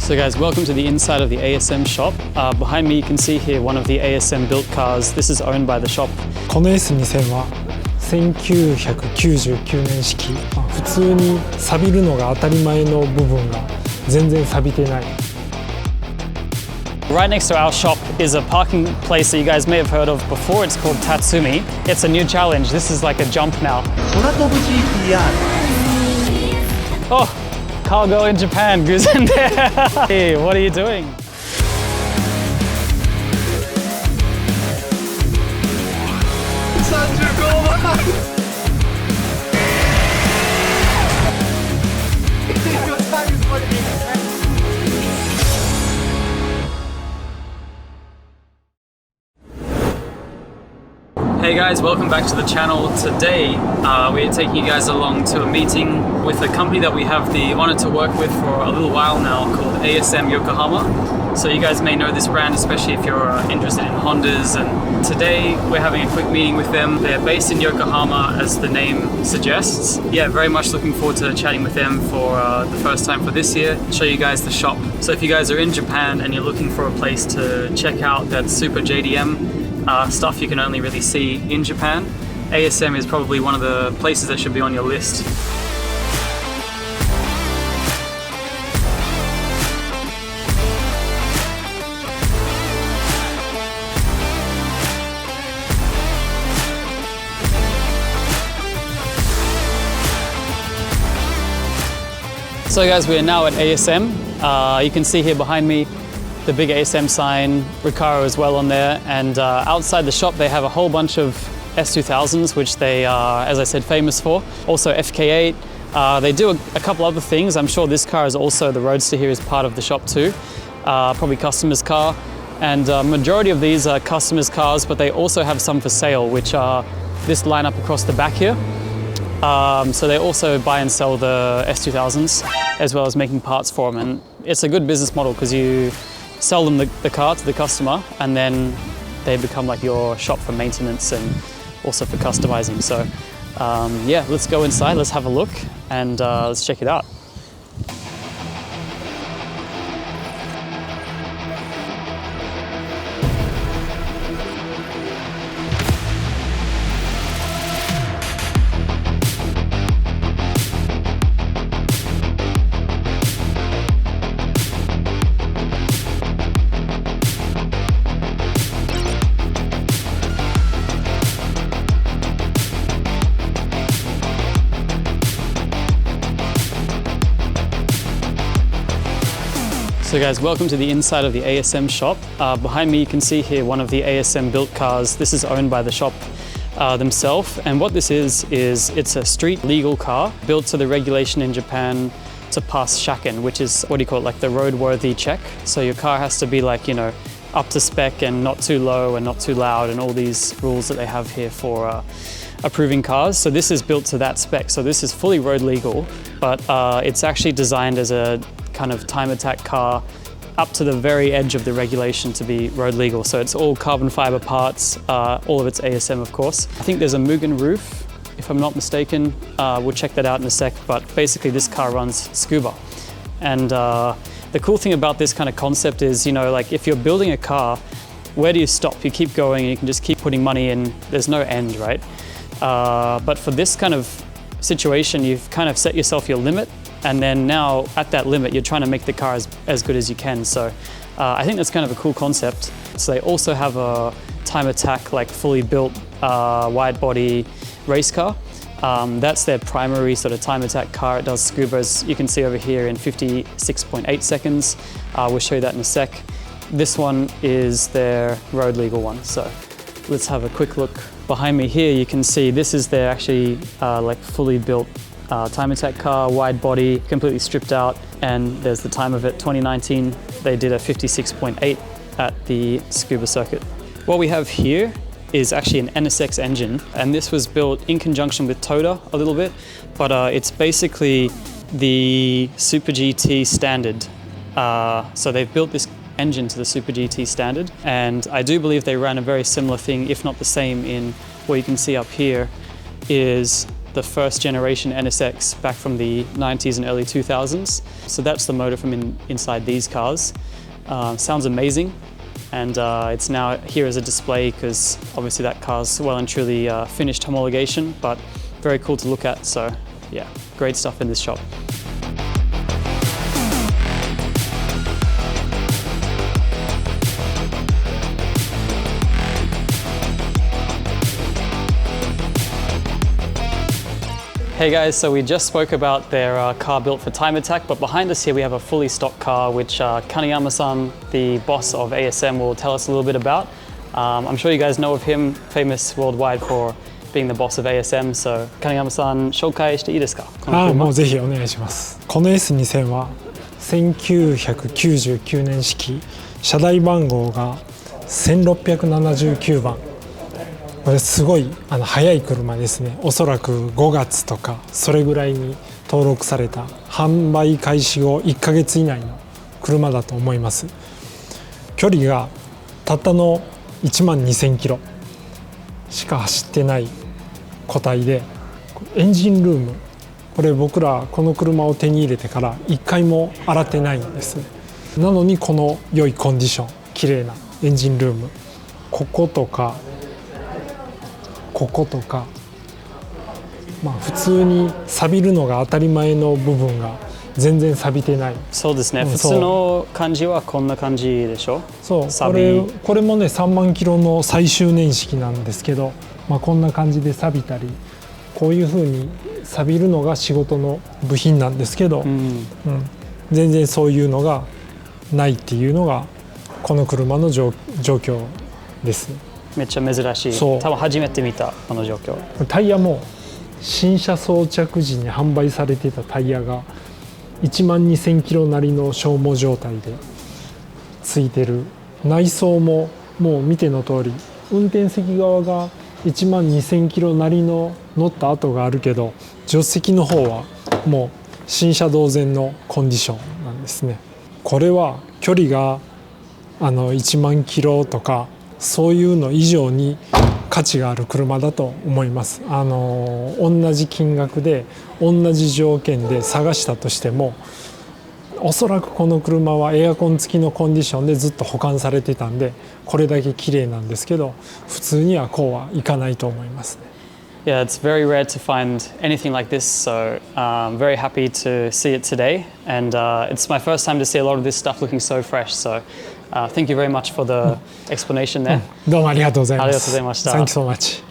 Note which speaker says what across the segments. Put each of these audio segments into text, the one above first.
Speaker 1: So guys, welcome to the inside of the ASM shop. Behind me you can see here one of the ASM built cars. This is owned by the shop.
Speaker 2: この S2000 は1999年式、普通に錆びるのが当たり前の部分が全然錆びてない。
Speaker 1: Right next to our shop is a parking place that you guys may have heard of before. It's called Tatsumi. It's a new challenge. This is like a jump now. Oh, cargo in Japan, goes in there. Hey, what are you doing? Hey guys, welcome back to the channel. Today we're taking you guys along to a meeting with a company that we have the honor to work with for a little while now called ASM Yokohama. So you guys may know this brand, especially if you're interested in Hondas, and today we're having a quick meeting with them. They're based in Yokohama, as the name suggests. Yeah, very much looking forward to chatting with them for the first time for this year, show you guys the shop. So if you guys are in Japan and you're looking for a place to check out that super JDM stuff you can only really see in Japan, ASM is probably one of the places that should be on your list. So guys, we are now at ASM. You can see here behind me the big ASM sign, Recaro as well on there, and outside the shop they have a whole bunch of S2000s, which they are, as I said, famous for. Also FK8. They do a couple other things. I'm sure this car is also, the Roadster here is part of the shop too. Probably customer's car. And majority of these are customers' cars, but they also have some for sale, which are this lineup across the back here. So they also buy and sell the S2000s, as well as making parts for them. And it's a good business model because you sell them the car to the customer, and then they become like your shop for maintenance and also for customizing. So yeah, let's go inside, let's have a look, and let's check it out. So guys, welcome to the inside of the ASM shop. Behind me you can see here one of the ASM built cars. This is owned by the shop themselves, and what this is it's a street legal car built to the regulation in Japan to pass Shogun, which is, what do you call it, like the roadworthy check. So your car has to be like, you know, up to spec and not too low and not too loud, and all these rules that they have here for approving cars. So this is built to that spec. So this is fully road legal, but it's actually designed as a kind of time attack car up to the very edge of the regulation to be road legal. So it's all carbon fiber parts, all of it's ASM of course. I think there's a Mugen roof, if I'm not mistaken. We'll check that out in a sec, but basically this car runs scuba. And the cool thing about this kind of concept is, you know, like if you're building a car, where do you stop? You keep going and you can just keep putting money in, there's no end, right? But for this kind of situation, you've kind of set yourself your limit, and then now at that limit you're trying to make the car as good as you can. So I think that's kind of a cool concept. So they also have a time attack, like fully built wide body race car. That's their primary sort of time attack car. It does scuba, as you can see over here, in 56.8 seconds. We'll show you that in a sec. This one is their road legal one. So let's have a quick look. Behind me here you can see this is their actually like fully built time attack car, wide body, completely stripped out, and there's the time of it, 2019. They did a 56.8 at the scuba circuit. What we have here is actually an NSX engine, and this was built in conjunction with Toda a little bit, but it's basically the Super GT standard. So they've built this engine to the Super GT standard, and I do believe they ran a very similar thing, if not the same, in what you can see up here is the first generation NSX back from the 90s and early 2000s. So that's the motor from inside these cars. Sounds amazing, and it's now here as a display because obviously that car's well and truly finished homologation, but very cool to look at. So yeah, great stuff in this shop. Hey guys, so we just spoke about their car built for time attack, but behind us here we have a fully stock car which Kanayama-san, the boss of ASM, will tell us a little bit about. I'm sure you guys know of him, famous worldwide for being the boss of ASM, so Kanayama-san, 紹介していいですか？
Speaker 2: もうぜひお願いします。この S2000 は1999年式、車台番号が1679番。これすごい速い車ですね。おそらく5月とかそれぐらいに登録された、販売開始後1ヶ月以内の車だと思います。距離がたったの12000キロしか走ってない個体で、エンジンルーム、これ僕らこの車を手に入れてから1回も洗ってないんです。なのにこの良いコンディション、綺麗なエンジンルーム、こことかまあ普通に錆びるのが当たり前の部分が全然錆びてない。
Speaker 1: そうですね、普通の感じはこんな感じでしょ。
Speaker 2: そう、これもね3万キロの最終年式なんですけど、まあ、こんな感じで錆びたり、こういう風に錆びるのが仕事の部品なんですけど、全然そういうのがないっていうのがこの車の状況です。
Speaker 1: めっちゃ珍しい。多分初めて見たこの状況。
Speaker 2: タイヤも新車装着時に販売されていたタイヤが12000キロなりの消耗状態でついてる。内装ももう見ての通り、運転席側が12000キロなりの乗った跡があるけど、助手席の方はもう新車同然のコンディションなんですね。これは距離が1万キロとかそういうの以上に価値がある車だと思います。同じ金額で同じ条件で探したとしても、おそらくこの車はエアコン付きのコンディションでずっと保管されてたんで、これだけ綺麗なんですけど、普通にはこうはいかないと思いますね。
Speaker 1: Yeah, it's very rare to find anything like this, so I'm very happy to see it today, and it's my first time to see a lot of this stuff looking so fresh, so thank you very much for the explanation there.
Speaker 2: どうもありがとうございます。
Speaker 1: ありがとうございました。
Speaker 2: Thank you so much.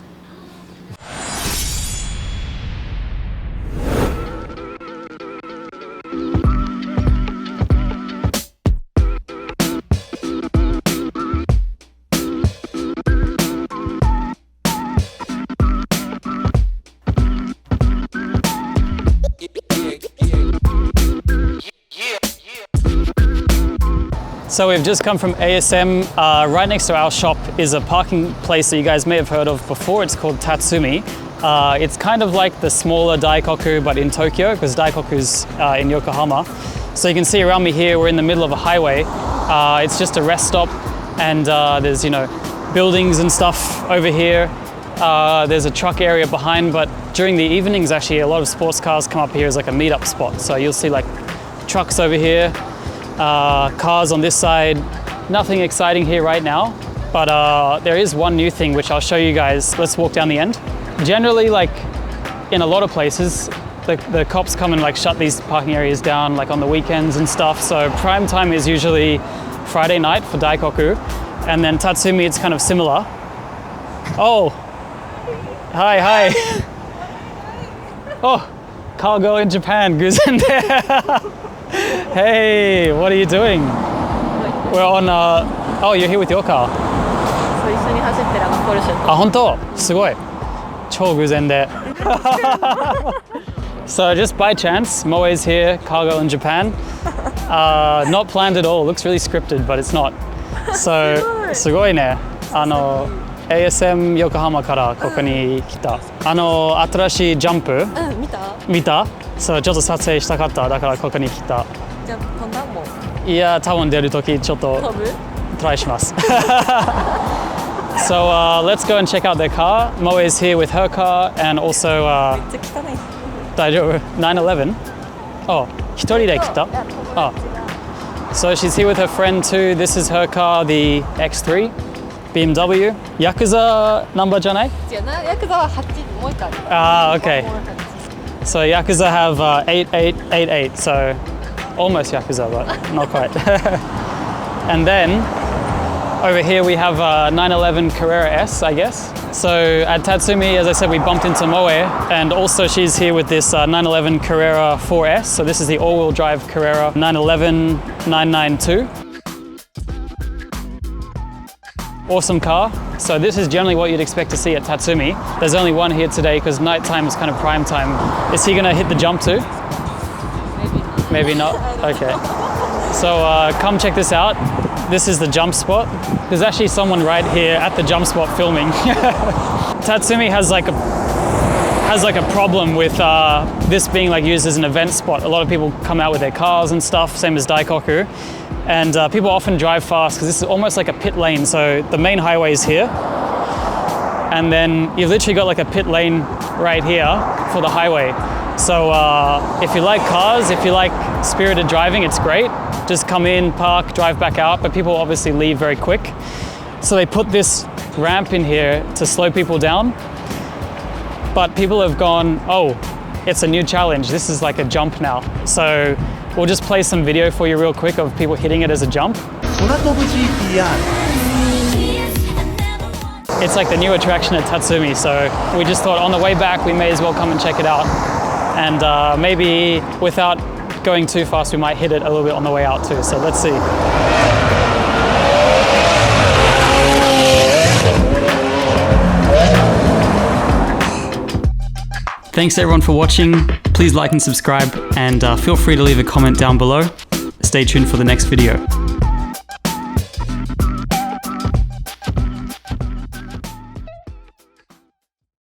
Speaker 1: So we've just come from ASM. Right next to our shop is a parking place that you guys may have heard of before. It's called Tatsumi. It's kind of like the smaller Daikoku, but in Tokyo, because Daikoku's in Yokohama. So you can see around me here, we're in the middle of a highway. It's just a rest stop, and there's, you know, buildings and stuff over here. There's a truck area behind, but during the evenings, actually, a lot of sports cars come up here as like a meetup spot. So you'll see like trucks over here, cars on this side. Nothing exciting here right now, but there is one new thing which I'll show you guys. Let's walk down the end. Generally, like in a lot of places, the cops come and like shut these parking areas down like on the weekends and stuff. So prime time is usually Friday night for Daikoku, and then Tatsumi, it's kind of similar. Oh, hi. Oh, cargo in Japan, Guzen there. Hey, what are you doing? We're on, oh, you're here with your car.
Speaker 3: そう、一緒に走ってるポルシェと。
Speaker 1: あ、本当？すごい。超偶然で。So just by chance, Moe is here, cargo in Japan. Not planned at all. Looks really scripted, but it's not. So すごいね。ASM Yokohama からここに来た。新しいジャンプ。見た？そう、ちょっと撮影したかった。だからここに来た。
Speaker 3: じゃあ飛んだもん。
Speaker 1: いや、多分出るときちょっとトライします。So let's go and check out their car. Moe is here with her car and also
Speaker 3: めっちゃ汚い。
Speaker 1: 大丈夫 911? Oh, 一人で来た? Oh. So she's here with her friend too. This is her car, the X3 BMW. Yakuza number じゃない?
Speaker 3: 違うな、ヤクザは8、もう一個ある。
Speaker 1: Ah, okay.
Speaker 3: もう8
Speaker 1: So Yakuza have 8888, so almost Yakuza, but not quite. And then over here we have 911 Carrera S, I guess. So at Tatsumi, as I said, we bumped into Moe, and also she's here with this 911 Carrera 4S. So this is the all-wheel drive Carrera 911 992. Awesome car. So this is generally what you'd expect to see at Tatsumi. There's only one here today because nighttime is kind of prime time. Is he gonna hit the jump too? Maybe not. Okay. So come check this out. This is the jump spot. There's actually someone right here at the jump spot filming. Tatsumi has like a problem with this being like used as an event spot. A lot of people come out with their cars and stuff, same as Daikoku. And people often drive fast because this is almost like a pit lane. So the main highway is here. And then you've literally got like a pit lane right here for the highway. So if you like cars, if you like spirited driving, it's great. Just come in, park, drive back out, but people obviously leave very quick. So they put this ramp in here to slow people down. But people have gone, oh, it's a new challenge. This is like a jump now. So we'll just play some video for you real quick of people hitting it as a jump. It's like the new attraction at Tatsumi, so we just thought on the way back we may as well come and check it out. And maybe without going too fast, we might hit it a little bit on the way out too. So let's see. Thanks everyone for watching. Please like and subscribe, and feel free to leave a comment down below. Stay tuned for the next video.